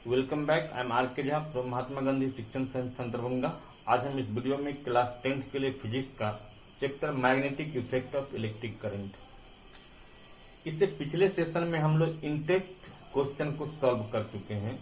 Welcome back. I am R K Jha from Mahatma Gandhi शिक्षण संस्थान दरभंगा। आज हम इस वीडियो में क्लास 10th के लिए फिजिक्स का chapter magnetic effect of electric current. इससे पिछले सेशन में हम लोग इंटेक्ट क्वेश्चन को सॉल्व कर चुके हैं।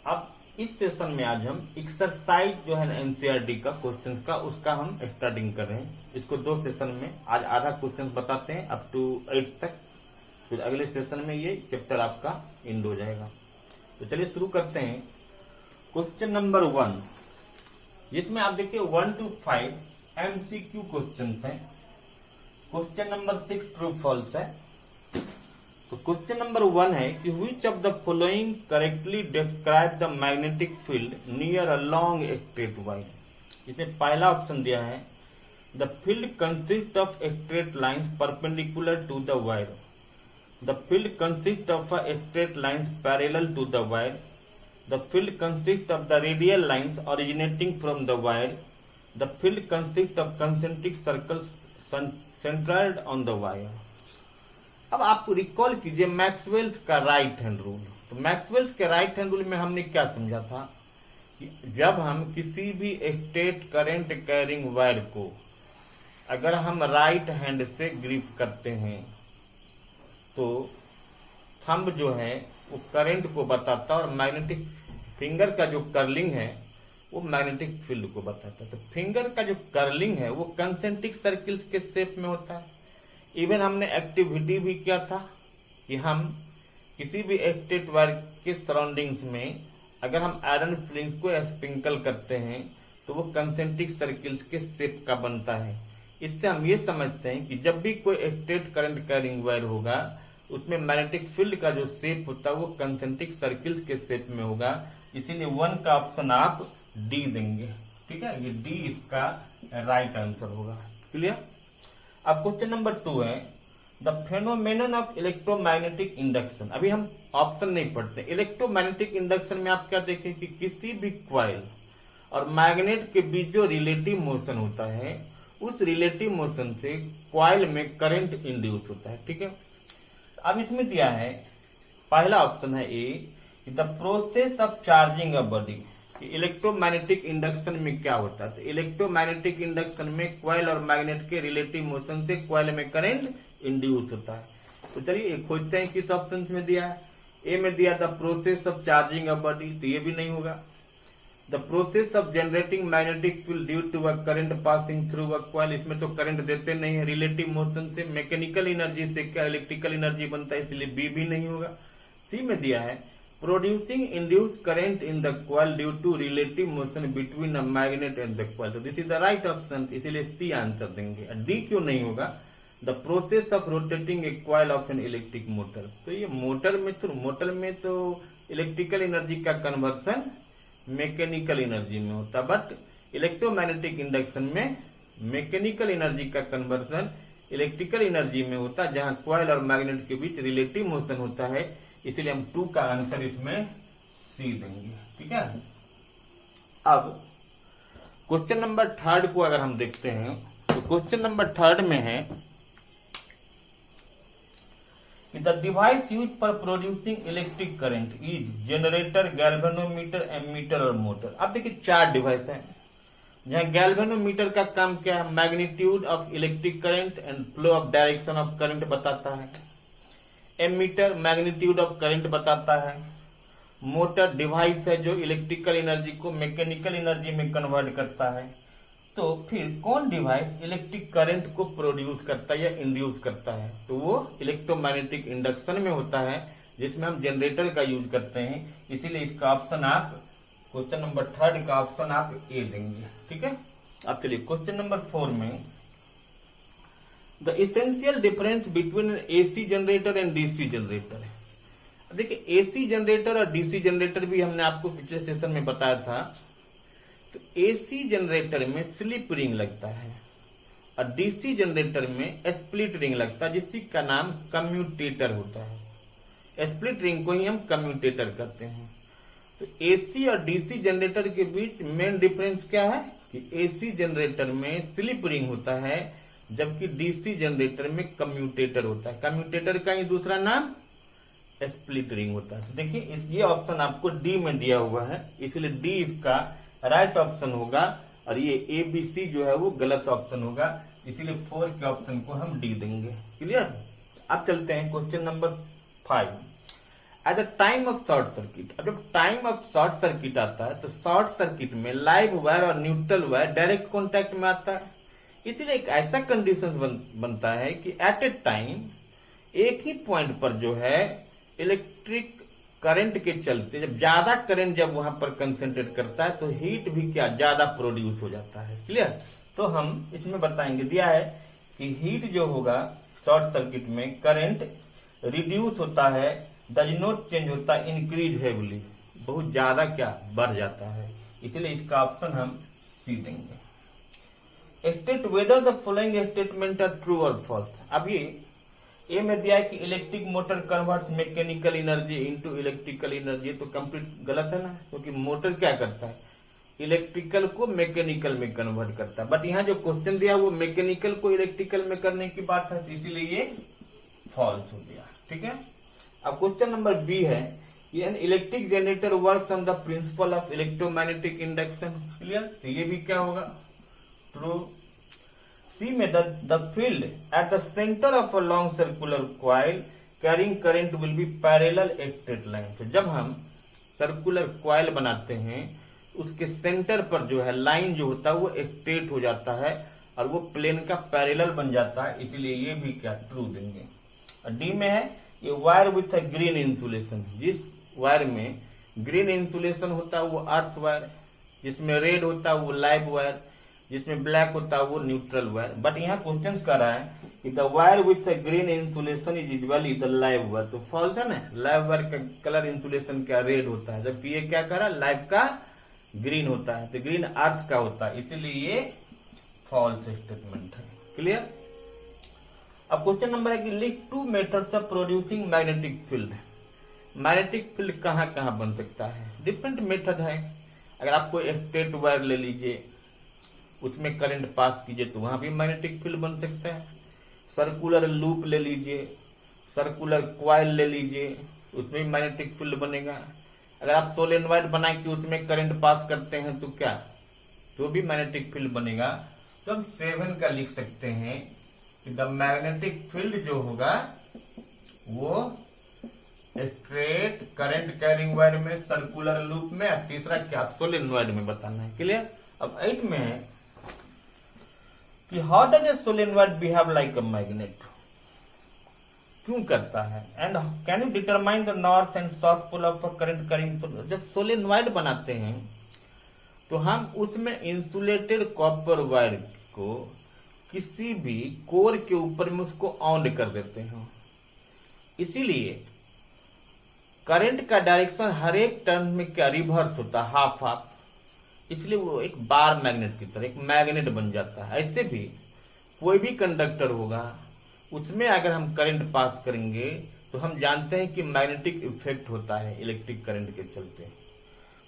अब इस सेशन में आज हम एक्सरसाइज जो है ना एनसीईआरटी का क्वेश्चन का उसका हम स्टार्टिंग कर रहे हैं। इसको दो सेशन में आज आधा क्वेश्चन बताते हैं अप टू 8 तक, फिर अगले सेशन में ये चैप्टर आपका एंड हो जाएगा। तो चलिए शुरू करते हैं। क्वेश्चन नंबर 1, जिसमें आप देखिए 1 to 5 MCQ क्वेश्चन है। क्वेश्चन नंबर 6 ट्रू फॉल्स है। तो क्वेश्चन नंबर 1 है कि which of the following correctly describe the magnetic field near a long straight wire. इसमें पहला ऑप्शन दिया है the field consist of straight lines perpendicular to the wire. The field consists of a straight lines parallel to the wire. The field consists of the radial lines originating from the wire. The field consists of concentric circles centered on the wire. अब आप recall कीजिए Maxwell's का right hand rule. तो Maxwell's के right hand rule में हमने क्या समझा था कि जब हम किसी भी स्ट्रेट करंट कैरिंग वायर को अगर हम राइट हैंड से ग्रिप करते हैं तो थंब जो है वो करंट को बताता है और मैग्नेटिक फिंगर का जो कर्लिंग है वो मैग्नेटिक फील्ड को बताता है। तो फिंगर का जो कर्लिंग है वो कंसेंट्रिक सर्किल्स के शेप में होता है। इवन हमने एक्टिविटी भी किया था कि हम किसी भी स्ट्रेट वायर के सराउंडिंग्स में अगर हम आयरन फिलिंग्स को स्प्रिंकल करते हैं तो वो कंसेंट्रिक सर्किल्स के शेप का बनता है। इससे हम ये समझते हैं कि जब भी कोई स्ट्रेट करंट कैरिंग वायर होगा उसमें मैग्नेटिक फील्ड का जो शेप होता है वो कंसेंट्रिक सर्किल्स के शेप में होगा। इसीलिए 1 का ऑप्शन आप डी देंगे। ठीक है, ये डी इसका राइट आंसर होगा। क्लियर। अब क्वेश्चन नंबर 2 है the phenomenon of electromagnetic induction. अभी हम ऑप्शन नहीं पढ़ते। इलेक्ट्रोमैग्नेटिक इंडक्शन में आप क्या देखें कि किसी भी क्वाइल और मैग्नेट के बीच जो रिलेटिव मोशन होता है उस रिलेटिव मोशन से क्वाइल में करंट इंड्यूस होता है। ठीक है। अब इसमें दिया है पहला ऑप्शन है A the process of charging a body. Electromagnetic induction में क्या होता है? तो इलेक्ट्रोमैग्नेटिक इंडक्शन में क्वाइल और मैग्नेट के रिलेटिव मोशन से क्वाइल में करंट इंड्यूस होता है। तो चलिए खोजते हैं किस ऑप्शन में दिया है। ए में दिया the process of charging a body, तो ये भी नहीं होगा। The process of generating magnetic field due to a current passing through a coil, इसमें तो करंट देते नहीं है। रिलेटिव मोशन से मैकेनिकल एनर्जी से क्या इलेक्ट्रिकल एनर्जी बनता है, इसलिए बी भी नहीं होगा। सी में दिया है producing induce current in the coil due to relative motion between a magnet and the coil, तो this is the right option, इसीलिए सी आंसर देंगे। डी क्यों नहीं होगा? The process of rotating a coil of an electric motor, तो ये motor में तो इलेक्ट्रिकल एनर्जी का कन्वर्सन मैकेनिकल एनर्जी में होता, बट इलेक्ट्रोमैग्नेटिक इंडक्शन में मैकेनिकल एनर्जी का कन्वर्सन इलेक्ट्रिकल एनर्जी में होता है, जहां क्वाइल और मैग्नेट के बीच रिलेटिव मोशन होता है। इसीलिए हम 2 का आंसर इसमें सी देंगे। ठीक है। अब क्वेश्चन नंबर 3 को अगर हम देखते हैं तो क्वेश्चन नंबर 3 में है the device use for producing electric current is generator, galvanometer, ammeter और मोटर। अब देखिए 4 डिवाइस हैं जहां गैल्वेनोमीटर का काम क्या है? Magnitude of electric current and flow of direction of current बताता है। एमीटर मैग्नीट्यूड ऑफ करंट बताता है। मोटर डिवाइस है जो इलेक्ट्रिकल एनर्जी को मैकेनिकल एनर्जी में कन्वर्ट करता है। तो फिर कौन डिवाइस इलेक्ट्रिक करंट को प्रोड्यूस करता है या इंड्यूस करता है? तो वो इलेक्ट्रोमैग्नेटिक इंडक्शन में होता है, जिसमें हम जनरेटर का यूज करते हैं। इसीलिए इसका ऑप्शन आप क्वेश्चन नंबर 3 का ऑप्शन आप ए देंगे। ठीक है। अब चलिए क्वेश्चन नंबर 4 में the essential difference between AC generator and DC generator. देखिए एसी जनरेटर और डीसी जनरेटर भी हमने आपको पिछले सेशन में बताया था। तो एसी जनरेटर में स्लिप रिंग लगता है और डीसी जनरेटर में स्प्लिट रिंग लगता है, जिसका नाम कम्यूटेटर होता है। स्प्लिट रिंग को ही हम कम्यूटेटर कहते हैं। तो एसी और डीसी जनरेटर के बीच मेन डिफरेंस क्या है कि एसी जनरेटर में स्लिप रिंग होता है, जबकि डीसी जनरेटर में कम्यूटेटर होता है। कम्यूटेटर का ही दूसरा नाम स्प्लिट रिंग होता है। तो देखिए ये ऑप्शन आपको डी में दिया हुआ है, इसलिए डी इसका राइट ऑप्शन होगा और ये ए बी सी जो है वो गलत ऑप्शन होगा, इसीलिए 4 के ऑप्शन को हम डी देंगे। क्लियर। अब चलते हैं question number 5। At the time of short circuit, अब जब टाइम ऑफ शॉर्ट सर्किट आता है तो शॉर्ट सर्किट में लाइव वायर और न्यूट्रल वायर डायरेक्ट कॉन्टैक्ट में आता है, इसलिए एक ऐसा कंडीशन बनता है कि एट ए टाइम एक ही पॉइंट पर जो है इलेक्ट्रिक करंट के चलते जब ज्यादा करंट जब वहां पर कंसेंट्रेट करता है तो हीट भी क्या ज्यादा प्रोड्यूस हो जाता है। क्लियर। तो हम इसमें बताएंगे, दिया है कि हीट जो होगा शॉर्ट सर्किट में करंट रिड्यूस होता है, डज नॉट चेंज होता, इंक्रीज हेवली, बहुत ज्यादा क्या बढ़ जाता है, इसलिए इसका ऑप्शन हम सी देंगे। State whether the following statement are true और फॉल्स। अब ये ए में दिया है कि electric motor converts mechanical energy into electrical energy, तो कंप्लीट गलत है ना, क्योंकि मोटर क्या करता है इलेक्ट्रिकल को मैकेनिकल में कन्वर्ट करता है, बट यहाँ जो क्वेश्चन दिया वो मैकेनिकल को इलेक्ट्रिकल में करने की बात है, इसीलिए ये फॉल्स हो गया। ठीक है। अब क्वेश्चन नंबर बी है, ये electric generator works on the principle of electromagnetic induction. Clear. तो ये भी क्या होगा ट्रू। सी में the field at the centre of a long circular coil carrying current will be parallel at straight line. तो जब हम सर्कुलर कॉइल बनाते हैं उसके सेंटर पर जो है लाइन जो होता है वो स्ट्रेट हो जाता है और वो प्लेन का पैरेलल बन जाता है, इसलिए ये भी क्या ट्रू देंगे। और डी में है ये wire with a green insulation, जिस वायर में ग्रीन इंसुलेशन होता है वो अर्थ वायर, जिसमें रेड होता है वो लाइव वायर, जिसमें ब्लैक होता है वो न्यूट्रल वायर। बट यहाँ क्वेश्चन कर रहा है कि the wire with a green insulation is usually the live wire, तो फॉल्स है ना, लाइव वायर का कलर इंसुलेशन क्या रेड होता है, जबकि ये क्या कर रहा है लाइव का ग्रीन होता है, तो ग्रीन अर्थ का होता है, इसीलिए ये फॉल्स स्टेटमेंट है। क्लियर। अब क्वेश्चन नंबर है कि list 2 methods of producing magnetic field. Magnetic field कहाँ कहाँ बन सकता है, डिफरेंट मेथड है। अगर आपको स्ट्रेट वायर ले लीजिए उसमें करंट पास कीजिए तो वहां भी मैग्नेटिक फील्ड बन सकता है। सर्कुलर लूप ले लीजिए, सर्कुलर क्वाइल ले लीजिए, उसमें भी मैग्नेटिक फील्ड बनेगा। अगर आप सोलेनॉइड बना के उसमें करंट पास करते हैं तो क्या, तो भी मैग्नेटिक फील्ड बनेगा। तो हम 7 का लिख सकते हैं कि द मैग्नेटिक फील्ड जो होगा वो स्ट्रेट करंट कैरिंग वायर में, सर्कुलर लूप में, और तीसरा क्या सोलेनॉइड में बताना है। क्लियर। अब 8 में है कि how does a solenoid behave like a magnet, क्यों करता है, and can you determine the north and south pole of a current carrying. जब सोलेनॉइड बनाते हैं तो हम उसमें इंसुलेटेड कॉपर वायर को किसी भी कोर के ऊपर में उसको ऑन कर देते हैं, इसीलिए करंट का डायरेक्शन हर एक टर्न में क्या रिवर्स होता है, हाफ हाफ, इसलिए वो एक बार मैग्नेट की तरह एक मैग्नेट बन जाता है। ऐसे भी कोई भी कंडक्टर होगा उसमें अगर हम करंट पास करेंगे तो हम जानते हैं कि मैग्नेटिक इफेक्ट होता है इलेक्ट्रिक करंट के चलते।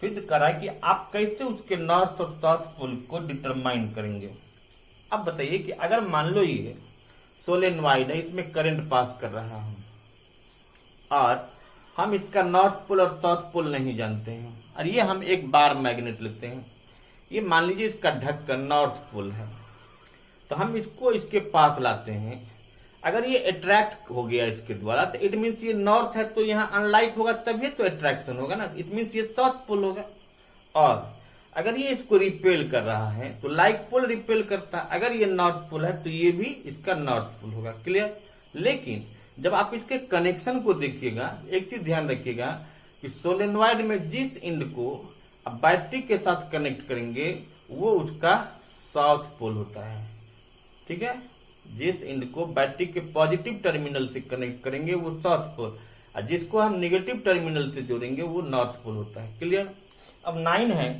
फिर करा कि आप कैसे उसके नॉर्थ और साउथ पोल को डिटरमाइन करेंगे। अब बताइए कि अगर मान लो ये सोलेनॉइड है, इसमें करंट पास कर रहा हूं और हम इसका नॉर्थ पोल और साउथ पोल नहीं जानते हैं, और ये हम एक बार मैग्नेट लेते हैं, ये मान लीजिए इसका ढक्कन नॉर्थ पोल है, तो हम इसको इसके पास लाते हैं। अगर ये अट्रैक्ट हो गया इसके द्वारा तो इट मीन्स ये नॉर्थ है, तो यहाँ अनलाइक होगा तभी तो अट्रैक्शन होगा ना, इट मीन्स ये साउथ पोल होगा। और अगर ये इसको रिपेल कर रहा है तो लाइक पोल रिपेल करता है, अगर ये नॉर्थ पोल है तो ये भी इसका नॉर्थ पोल होगा। क्लियर। लेकिन जब आप इसके कनेक्शन को देखिएगा, एक चीज ध्यान रखिएगा कि सोलेनॉइड में जिस इंड को आप बैटरी के साथ कनेक्ट करेंगे वो उसका साउथ पोल होता है। ठीक है, जिस इंड को बैटरी के पॉजिटिव टर्मिनल से कनेक्ट करेंगे वो साउथ पोल, और जिसको हम नेगेटिव टर्मिनल से जोड़ेंगे वो नॉर्थ पोल होता है। क्लियर। अब 9 है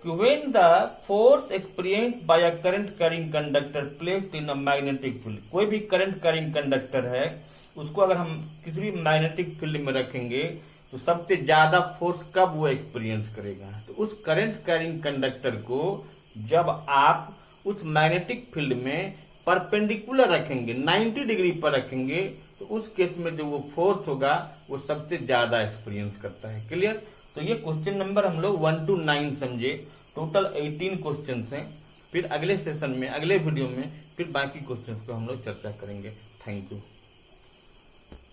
कि when the force experienced by a current carrying conductor placed in a magnetic field, कोई भी करंट कैरिंग कंडक्टर है उसको अगर हम किसी भी मैग्नेटिक फील्ड में रखेंगे तो सबसे ज्यादा फोर्स कब वो एक्सपीरियंस करेगा, तो उस करंट कैरिंग कंडक्टर को जब आप उस मैग्नेटिक फील्ड में परपेंडिकुलर रखेंगे, 90 डिग्री पर रखेंगे, तो तो उस केस में जो वो फोर्थ होगा वो सबसे ज्यादा एक्सपीरियंस करता है। क्लियर? तो ये क्वेश्चन नंबर हम लोग 1 to 9 समझे। टोटल 18 क्वेश्चन हैं। फिर अगले सेशन में, अगले वीडियो में फिर बाकी क्वेश्चंस को हम लोग चर्चा करेंगे। Thank you.